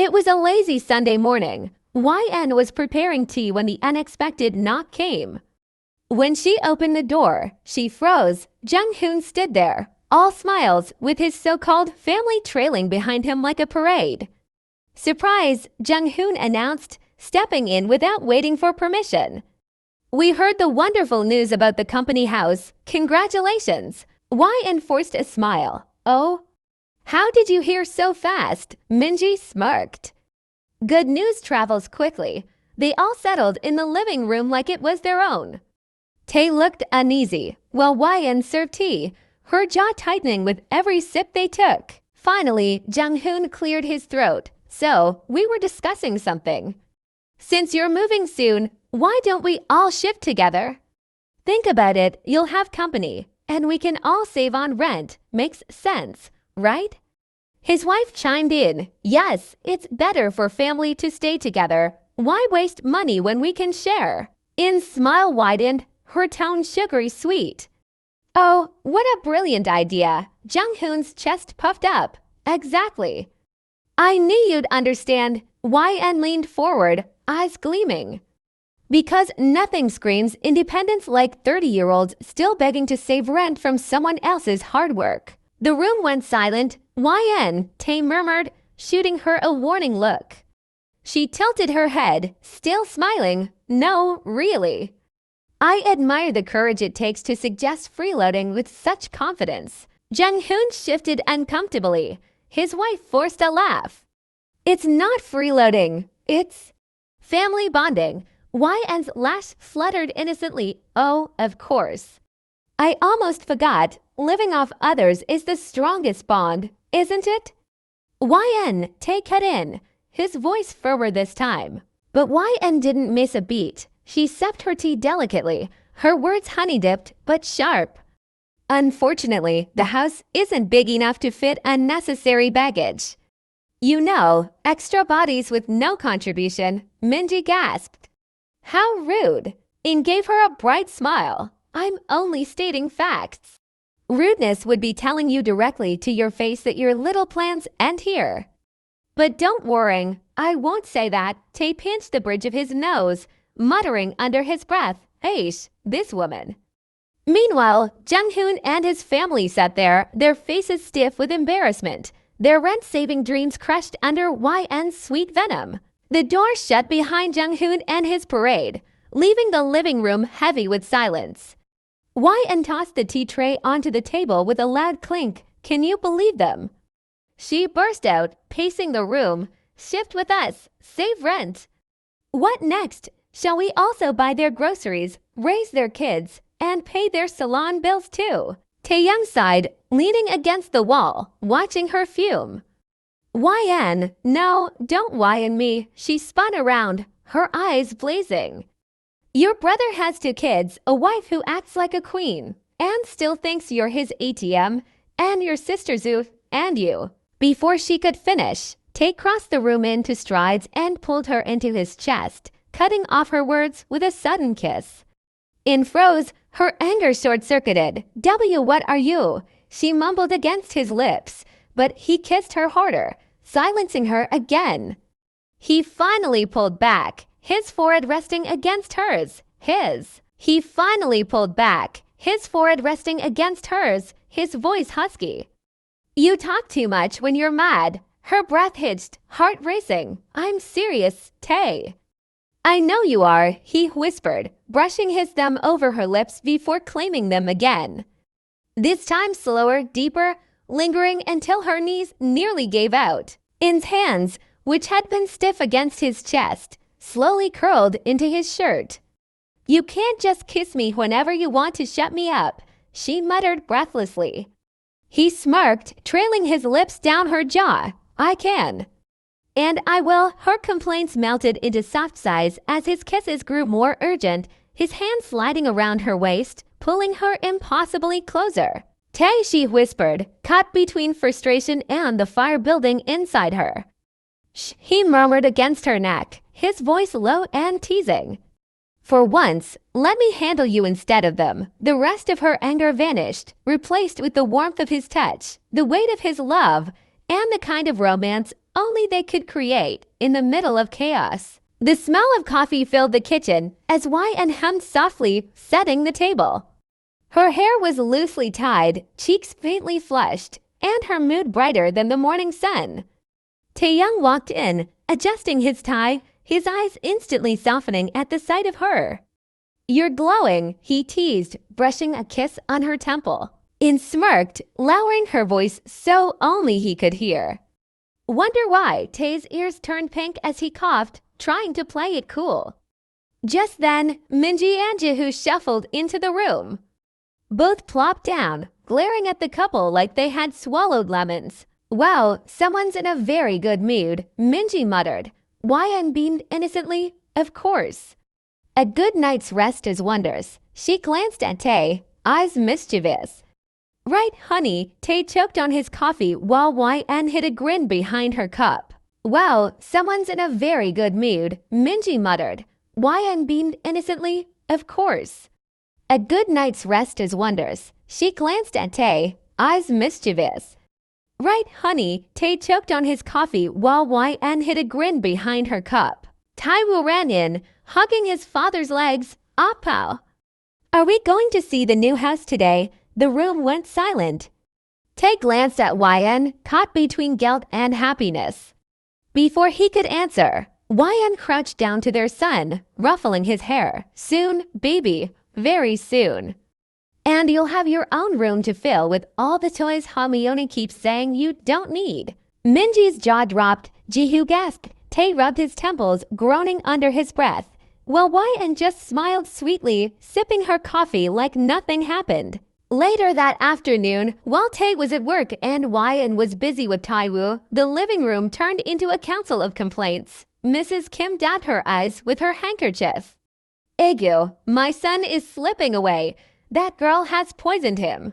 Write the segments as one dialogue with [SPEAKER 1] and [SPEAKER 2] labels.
[SPEAKER 1] It was a lazy Sunday morning. YN was preparing tea when the unexpected knock came. When she opened the door, she froze. Junghoon stood there, all smiles, with his so-called family trailing behind him like a parade. "Surprise," Junghoon announced, stepping in without waiting for permission. "We heard the wonderful news about the company house. Congratulations." YN forced a smile. "Oh? How did you hear so fast?" Minji smirked. Good news travels quickly. They all settled in the living room like it was their own. Tae looked uneasy, while YN served tea, her jaw tightening with every sip they took. Finally, Junghoon cleared his throat. "So, we were discussing something. Since you're moving soon, why don't we all shift together? Think about it, you'll have company, and we can all save on rent. Makes sense, right?" His wife chimed in. "Yes, it's better for family to stay together. Why waste money when we can share?" In's smile widened, her tone sugary sweet. "Oh, what a brilliant idea." Junghoon's chest puffed up. "Exactly. I knew you'd understand." YN leaned forward, eyes gleaming. Because nothing screams independence like 30-year-olds still begging to save rent from someone else's hard work. The room went silent. YN, Tae murmured, shooting her a warning look. She tilted her head, still smiling. "No, really. I admire the courage it takes to suggest freeloading with such confidence." Junghoon shifted uncomfortably. His wife forced a laugh. "It's not freeloading. It's family bonding." YN's lash fluttered innocently. "Oh, of course. I almost forgot. Living off others is the strongest bond, isn't it?" YN, Tae cut in, his voice firmer this time. But YN didn't miss a beat. She sipped her tea delicately, her words honey-dipped but sharp. "Unfortunately, the house isn't big enough to fit unnecessary baggage." "You know, extra bodies with no contribution," Minji gasped. "How rude." In gave her a bright smile. "I'm only stating facts. Rudeness would be telling you directly to your face that your little plans end here." "But don't worry, I won't say that." Tae pinched the bridge of his nose, muttering under his breath, "Aish, this woman." Meanwhile, Junghoon and his family sat there, their faces stiff with embarrassment, their rent-saving dreams crushed under YN's sweet venom. The door shut behind Junghoon and his parade, leaving the living room heavy with silence. YN tossed the tea tray onto the table with a loud clink. "Can you believe them?" She burst out, pacing the room. "Shift with us. Save rent." What next? Shall we also buy their groceries, raise their kids, and pay their salon bills too? Taehyung sighed, leaning against the wall, watching her fume. YN, no, don't YN me. She spun around, her eyes blazing. "Your brother has 2 kids, a wife who acts like a queen, and still thinks you're his ATM, and your sister Zoof, and you." Before she could finish, Tae crossed the room into strides and pulled her into his chest, cutting off her words with a sudden kiss. In froze, her anger short-circuited. What are you?" She mumbled against his lips, but he kissed her harder, silencing her again. He finally pulled back, his forehead resting against hers. He finally pulled back, his forehead resting against hers, his voice husky. "You talk too much when you're mad." Her breath hitched, heart racing. "I'm serious, Tae." "I know you are," he whispered, brushing his thumb over her lips before claiming them again. This time slower, deeper, lingering until her knees nearly gave out. In's hands, which had been stiff against his chest, slowly curled into his shirt. "You can't just kiss me whenever you want to shut me up," she muttered breathlessly. He smirked, trailing his lips down her jaw. "I can. And I will." Her complaints melted into soft sighs as his kisses grew more urgent, his hand sliding around her waist, pulling her impossibly closer. "Tae," she whispered, caught between frustration and the fire building inside her. "Shh," he murmured against her neck, his voice low and teasing. "For once, let me handle you instead of them." The rest of her anger vanished, replaced with the warmth of his touch, the weight of his love, and the kind of romance only they could create in the middle of chaos. The smell of coffee filled the kitchen as YN hummed softly, setting the table. Her hair was loosely tied, cheeks faintly flushed, and her mood brighter than the morning sun. Taehyung walked in, adjusting his tie, his eyes instantly softening at the sight of her. "You're glowing," he teased, brushing a kiss on her temple. In smirked, lowering her voice so only he could hear. Wonder why Tae's ears turned pink as he coughed, trying to play it cool. Just then, Minji and Jihu shuffled into the room. Both plopped down, glaring at the couple like they had swallowed lemons. "Wow, someone's in a very good mood," Minji muttered. YN beamed innocently, "Of course." "A good night's rest is wonders." She glanced at Tae, eyes mischievous. "Right, honey." Tae choked on his coffee while YN hid a grin behind her cup. "Wow, someone's in a very good mood," Minji muttered. YN beamed innocently, "Of course." "A good night's rest is wonders." She glanced at Tae, eyes mischievous. "Right, honey." Tae choked on his coffee while YN hid a grin behind her cup. Taehyung ran in, hugging his father's legs. "Apao. Are we going to see the new house today?" The room went silent. Tae glanced at YN, caught between guilt and happiness. Before he could answer, YN crouched down to their son, ruffling his hair. "Soon, baby, very soon. And you'll have your own room to fill with all the toys Hamione keeps saying you don't need." Minji's jaw dropped. Jihu gasped. Tae rubbed his temples, groaning under his breath, while YN just smiled sweetly, sipping her coffee like nothing happened. Later that afternoon, while Tae was at work and YN was busy with Taehyung, the living room turned into a council of complaints. Mrs. Kim dabbed her eyes with her handkerchief. "Egu, my son is slipping away. That girl has poisoned him.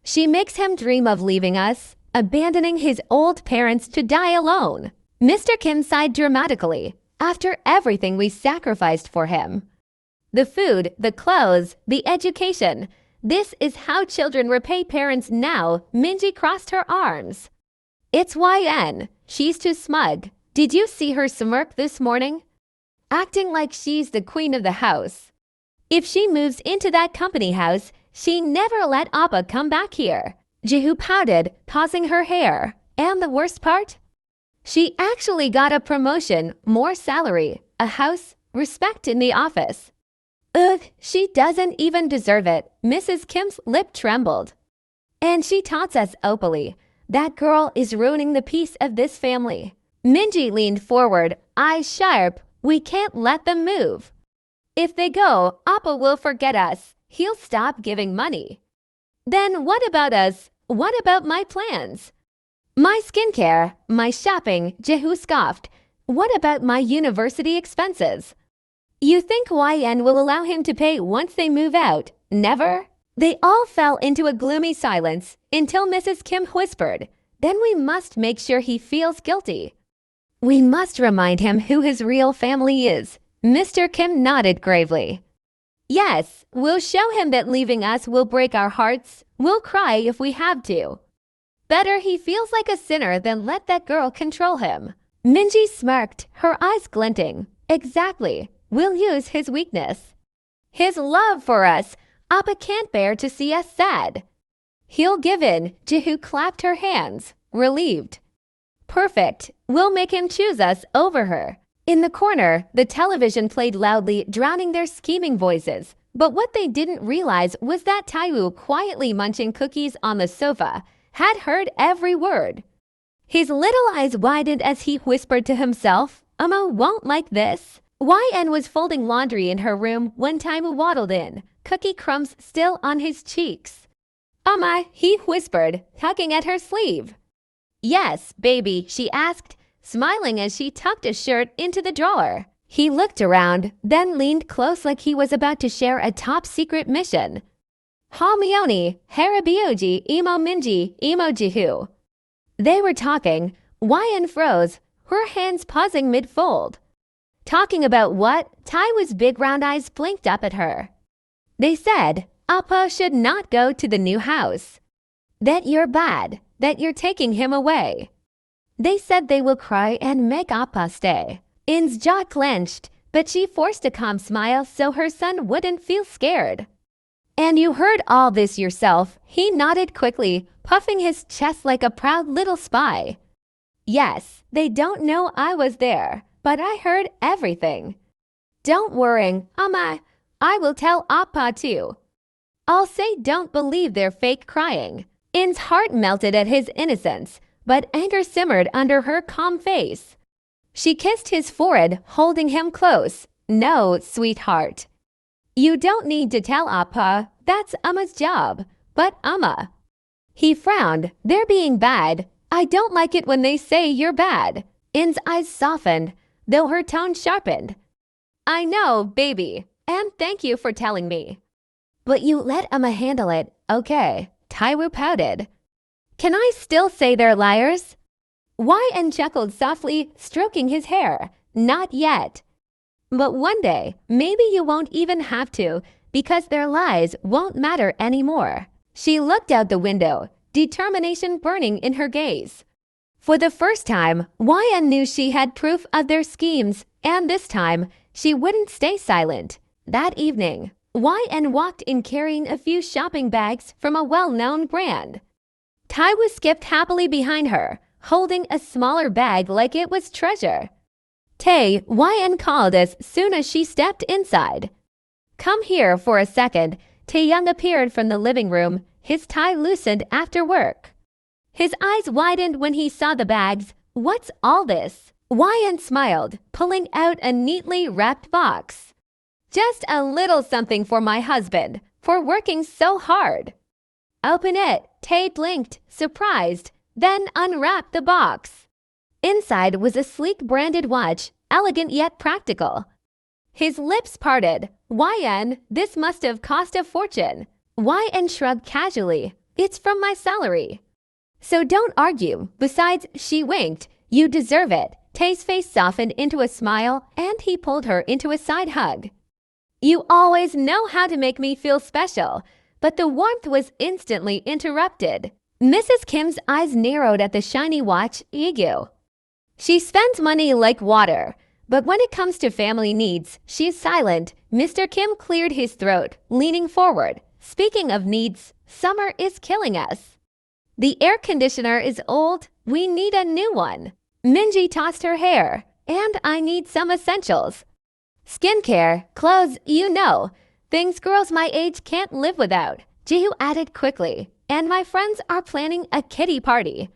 [SPEAKER 1] She makes him dream of leaving us, abandoning his old parents to die alone." Mr. Kim sighed dramatically. "After everything we sacrificed for him. The food, the clothes, the education. This is how children repay parents now." Minji crossed her arms. "It's YN. She's too smug. Did you see her smirk this morning? Acting like she's the queen of the house. If she moves into that company house, she never let Appa come back here." Jihu pouted, tossing her hair. "And the worst part? She actually got a promotion, more salary, a house, respect in the office. Ugh, she doesn't even deserve it." Mrs. Kim's lip trembled. "And she taunts us openly. That girl is ruining the peace of this family." Minji leaned forward, eyes sharp. "We can't let them move. If they go, Appa will forget us. He'll stop giving money. Then what about us? What about my plans? My skincare, my shopping," Jihu scoffed. "What about my university expenses? You think YN will allow him to pay once they move out? Never." They all fell into a gloomy silence until Mrs. Kim whispered, "Then we must make sure he feels guilty. We must remind him who his real family is." Mr. Kim nodded gravely. "Yes, we'll show him that leaving us will break our hearts. We'll cry if we have to. Better he feels like a sinner than let that girl control him." Minji smirked, her eyes glinting. "Exactly. We'll use his weakness. His love for us. Appa can't bear to see us sad. He'll give in." Jihu clapped her hands, relieved. "Perfect. We'll make him choose us over her." In the corner, the television played loudly, drowning their scheming voices. But what they didn't realize was that Taehyung, quietly munching cookies on the sofa, had heard every word. His little eyes widened as he whispered to himself, "Amma won't like this." YN was folding laundry in her room when Taehyung waddled in, cookie crumbs still on his cheeks. "Amma," he whispered, tugging at her sleeve. "Yes, baby," she asked, smiling as she tucked a shirt into the drawer. He looked around, then leaned close like he was about to share a top-secret mission. "Hamione, Harabioji, Emo Minji, Emo Jihu." They were talking. YN froze, her hands pausing mid-fold. Talking about what? Taehyung's big round eyes blinked up at her. They said, Appa should not go to the new house. That you're bad, that you're taking him away. They said they will cry and make Appa stay. In's jaw clenched, but she forced a calm smile so her son wouldn't feel scared. And you heard all this yourself, he nodded quickly, puffing his chest like a proud little spy. Yes, they don't know I was there, but I heard everything. Don't worry, Amma, I will tell Appa too. I'll say don't believe their fake crying. In's heart melted at his innocence, but anger simmered under her calm face. She kissed his forehead, holding him close. No, sweetheart. You don't need to tell Appa, that's Amma's job, but Amma. He frowned, they're being bad. I don't like it when they say you're bad. In's eyes softened, though her tone sharpened. I know, baby, and thank you for telling me. But you let Amma handle it, okay, Taehyung pouted. Can I still say they're liars? YN chuckled softly, stroking his hair. Not yet. But one day, maybe you won't even have to, because their lies won't matter anymore. She looked out the window, determination burning in her gaze. For the first time, YN knew she had proof of their schemes, and this time, she wouldn't stay silent. That evening, YN walked in carrying a few shopping bags from a well-known brand. Taehyung skipped happily behind her, holding a smaller bag like it was treasure. Tae, YN called as soon as she stepped inside. Come here for a second. Taehyung appeared from the living room, his tie loosened after work. His eyes widened when he saw the bags. What's all this? YN smiled, pulling out a neatly wrapped box. Just a little something for my husband, for working so hard. Open it, Tae blinked, surprised, then unwrapped the box. Inside was a sleek branded watch, elegant yet practical. His lips parted. YN, this must have cost a fortune. YN shrugged casually. It's from my salary. So don't argue. Besides, she winked. You deserve it. Tae's face softened into a smile, and he pulled her into a side hug. You always know how to make me feel special. But the warmth was instantly interrupted. Mrs. Kim's eyes narrowed at the shiny watch, Egu. She spends money like water, but when it comes to family needs, she's silent. Mr. Kim cleared his throat, leaning forward. Speaking of needs, summer is killing us. The air conditioner is old. We need a new one. Minji tossed her hair. And I need some essentials. Skincare, clothes, you know. Things girls my age can't live without. Jihu added quickly. And my friends are planning a kitty party.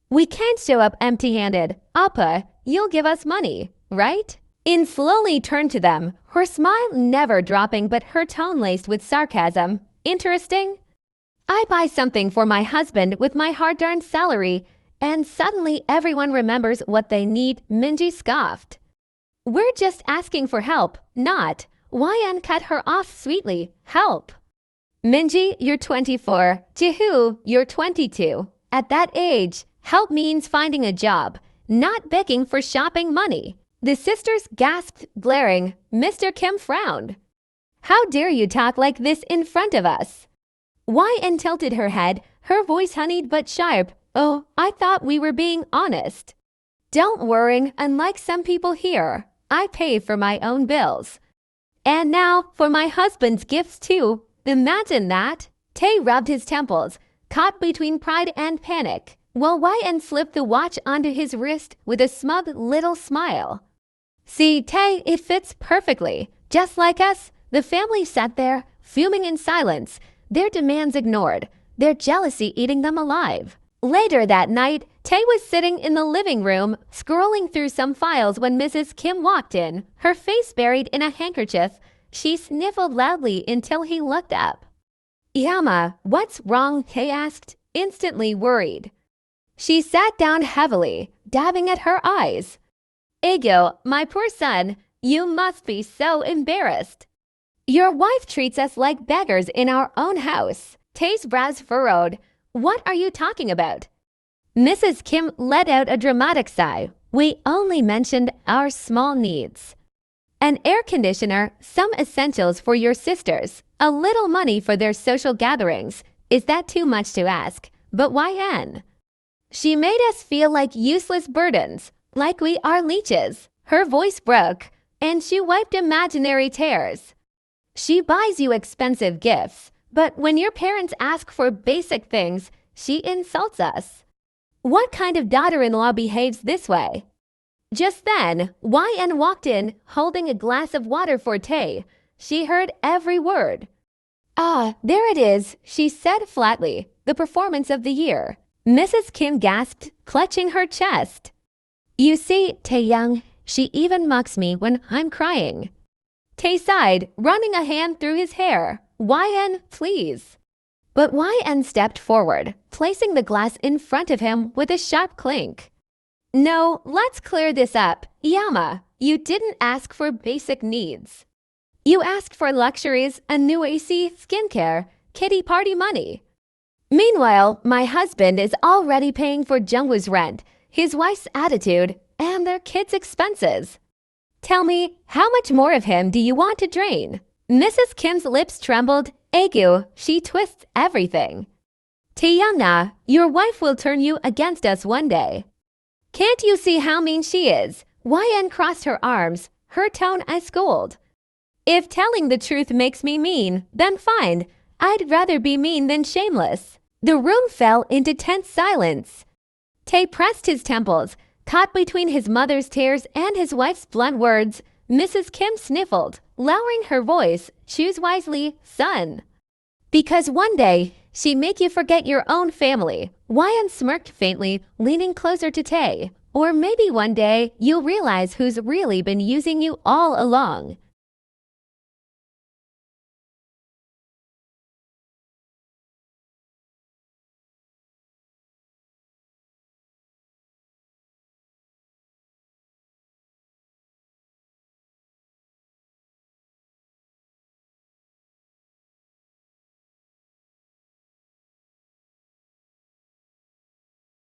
[SPEAKER 1] We can't show up empty-handed. Appa, you'll give us money, right? In slowly turned to them, her smile never dropping but her tone laced with sarcasm. Interesting? I buy something for my husband with my hard-earned salary, and suddenly everyone remembers what they need, Minji scoffed. We're just asking for help, not. YN cut her off sweetly. Help. Minji, you're 24. Jihu, you're 22. At that age, help means finding a job, not begging for shopping money. The sisters gasped, glaring. Mr. Kim frowned. How dare you talk like this in front of us? YN tilted her head, her voice honeyed but sharp. Oh, I thought we were being honest. Don't worry, unlike some people here, I pay for my own bills. And now for my husband's gifts too. Imagine that. Tae rubbed his temples, caught between pride and panic, while YN slipped the watch onto his wrist with a smug little smile. See, Tae, it fits perfectly. Just like us, the family sat there, fuming in silence, their demands ignored, their jealousy eating them alive. Later that night, Tae was sitting in the living room, scrolling through some files when Mrs. Kim walked in, her face buried in a handkerchief. She sniffled loudly until he looked up. Yama, what's wrong? Tae asked, instantly worried. She sat down heavily, dabbing at her eyes. Ego, my poor son, you must be so embarrassed. Your wife treats us like beggars in our own house. Tae's brows furrowed. What are you talking about? Mrs. Kim let out a dramatic sigh. We only mentioned our small needs. An air conditioner, some essentials for your sisters, a little money for their social gatherings. Is that too much to ask? But YN? She made us feel like useless burdens, like we are leeches. Her voice broke, and she wiped imaginary tears. She buys you expensive gifts, but when your parents ask for basic things, she insults us. What kind of daughter-in-law behaves this way? Just then, YN walked in, holding a glass of water for Tae. She heard every word. "Ah, there it is," she said flatly. "The performance of the year." Mrs. Kim gasped, clutching her chest. "You see, Taehyung, she even mocks me when I'm crying." Tae sighed, running a hand through his hair. "YN, please." But YN stepped forward, placing the glass in front of him with a sharp clink. "No, let's clear this up. Yama, you didn't ask for basic needs. You asked for luxuries, a new AC, skincare, kitty party money. Meanwhile, my husband is already paying for Jungwoo's rent, his wife's attitude, and their kids' expenses. Tell me, how much more of him do you want to drain?" Mrs. Kim's lips trembled. Agu, she twists everything. "Taehyung, your wife will turn you against us one day. Can't you see how mean she is?" YN crossed her arms, her tone a scold. "If telling the truth makes me mean, then fine. I'd rather be mean than shameless." The room fell into tense silence. Tae pressed his temples, caught between his mother's tears and his wife's blunt words. Mrs. Kim sniffled, lowering her voice. "Choose wisely, son. Because one day, she make you forget your own family." YN smirked faintly, leaning closer to Tae. "Or maybe one day, you'll realize who's really been using you all along."